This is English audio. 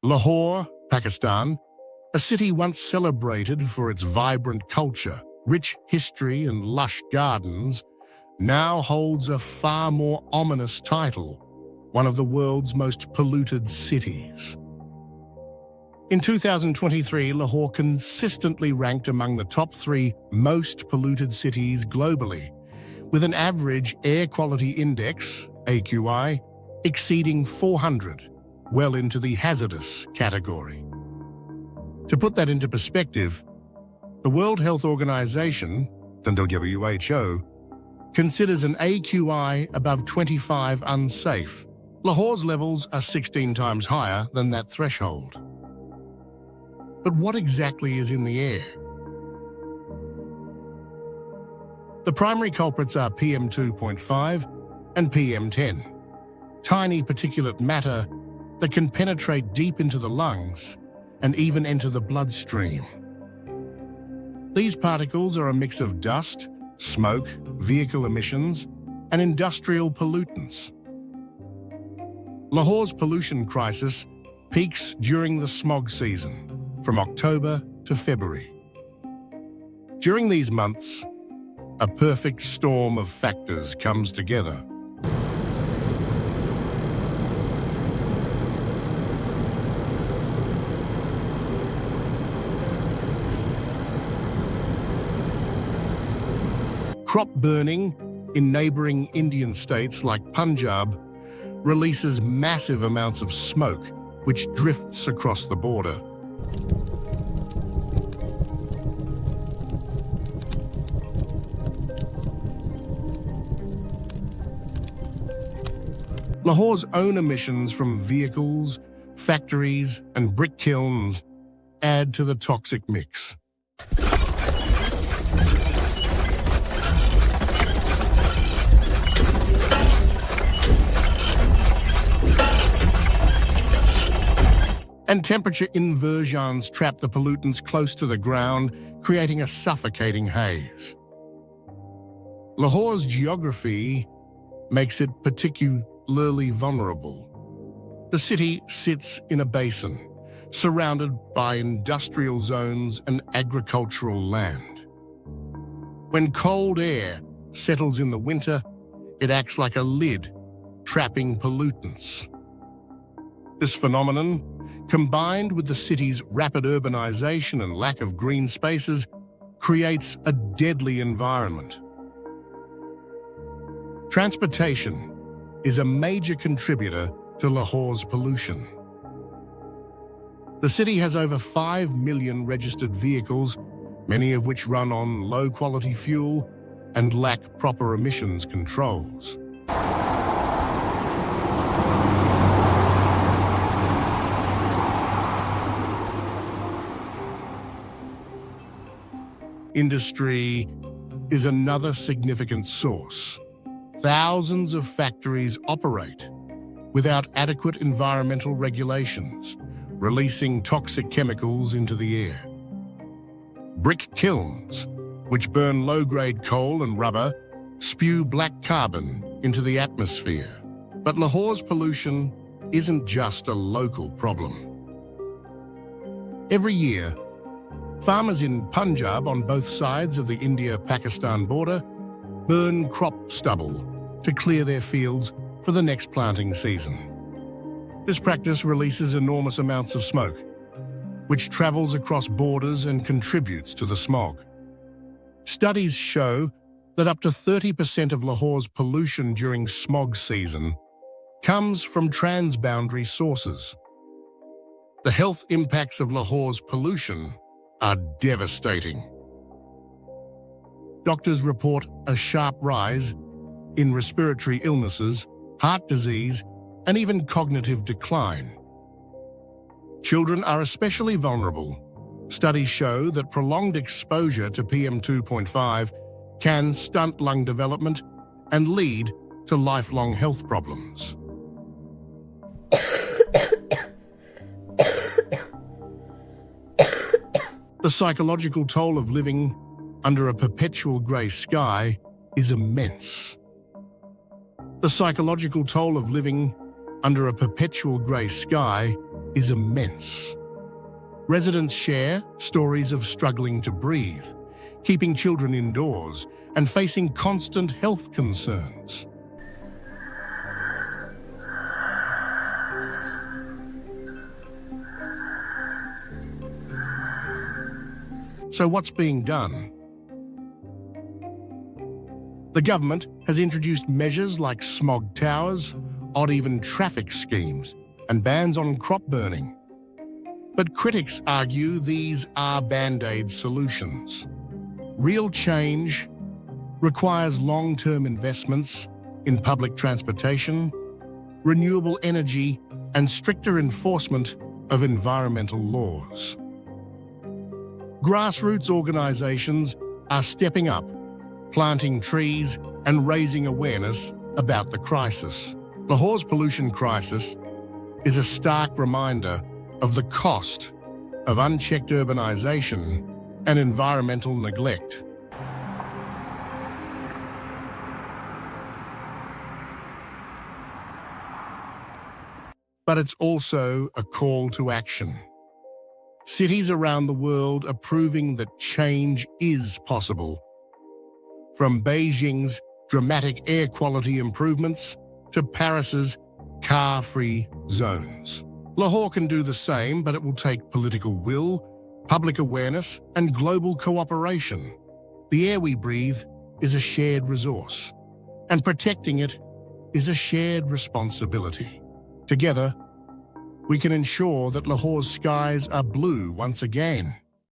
Lahore, Pakistan, a city once celebrated for its vibrant culture, rich history and lush gardens, now holds a far more ominous title, one of the world's most polluted cities. In 2023, Lahore consistently ranked among the top 3 most polluted cities globally, with an average air quality index, AQI, exceeding 400, well into the hazardous category. To put that into perspective, the World Health Organization, the WHO, considers an AQI above 25 unsafe. Lahore's levels are 16 times higher than that threshold. But what exactly is in the air? The primary culprits are PM2.5 and PM10, tiny particulate matter that can penetrate deep into the lungs and even enter the bloodstream. These particles are a mix of dust, smoke, vehicle emissions, and industrial pollutants. Lahore's pollution crisis peaks during the smog season, from October to February. During these months, a perfect storm of factors comes together. Crop burning in neighboring Indian states like Punjab releases massive amounts of smoke, which drifts across the border. Lahore's own emissions from vehicles, factories, and brick kilns add to the toxic mix. And temperature inversions trap the pollutants close to the ground, creating a suffocating haze. Lahore's geography makes it particularly vulnerable. The city sits in a basin, surrounded by industrial zones and agricultural land. When cold air settles in the winter, it acts like a lid, trapping pollutants. This phenomenon, combined with the city's rapid urbanization and lack of green spaces, creates a deadly environment. Transportation is a major contributor to Lahore's pollution. The city has over 5 million registered vehicles, many of which run on low-quality fuel and lack proper emissions controls. Industry is another significant source. Thousands of factories operate without adequate environmental regulations, releasing toxic chemicals into the air. Brick kilns, which burn low-grade coal and rubber, spew black carbon into the atmosphere. But Lahore's pollution isn't just a local problem. Every year, farmers in Punjab on both sides of the India-Pakistan border burn crop stubble to clear their fields for the next planting season. This practice releases enormous amounts of smoke, which travels across borders and contributes to the smog. Studies show that up to 30% of Lahore's pollution during smog season comes from transboundary sources. The health impacts of Lahore's pollution are devastating. Doctors report a sharp rise in respiratory illnesses, heart disease, and even cognitive decline. Children are especially vulnerable. Studies show that prolonged exposure to PM2.5 can stunt lung development and lead to lifelong health problems. The psychological toll of living under a perpetual grey sky is immense. The psychological toll of living under a perpetual grey sky is immense. Residents share stories of struggling to breathe, keeping children indoors, and facing constant health concerns. So what's being done? The government has introduced measures like smog towers, odd-even traffic schemes, and bans on crop burning. But critics argue these are band-aid solutions. Real change requires long-term investments in public transportation, renewable energy, and stricter enforcement of environmental laws. Grassroots organisations are stepping up, planting trees and raising awareness about the crisis. Lahore's pollution crisis is a stark reminder of the cost of unchecked urbanisation and environmental neglect. But it's also a call to action. Cities around the world are proving that change is possible. From Beijing's dramatic air quality improvements to Paris's car-free zones. Lahore can do the same, but it will take political will, public awareness, and global cooperation. The air we breathe is a shared resource, and protecting it is a shared responsibility. Together, we can ensure that Lahore's skies are blue once again.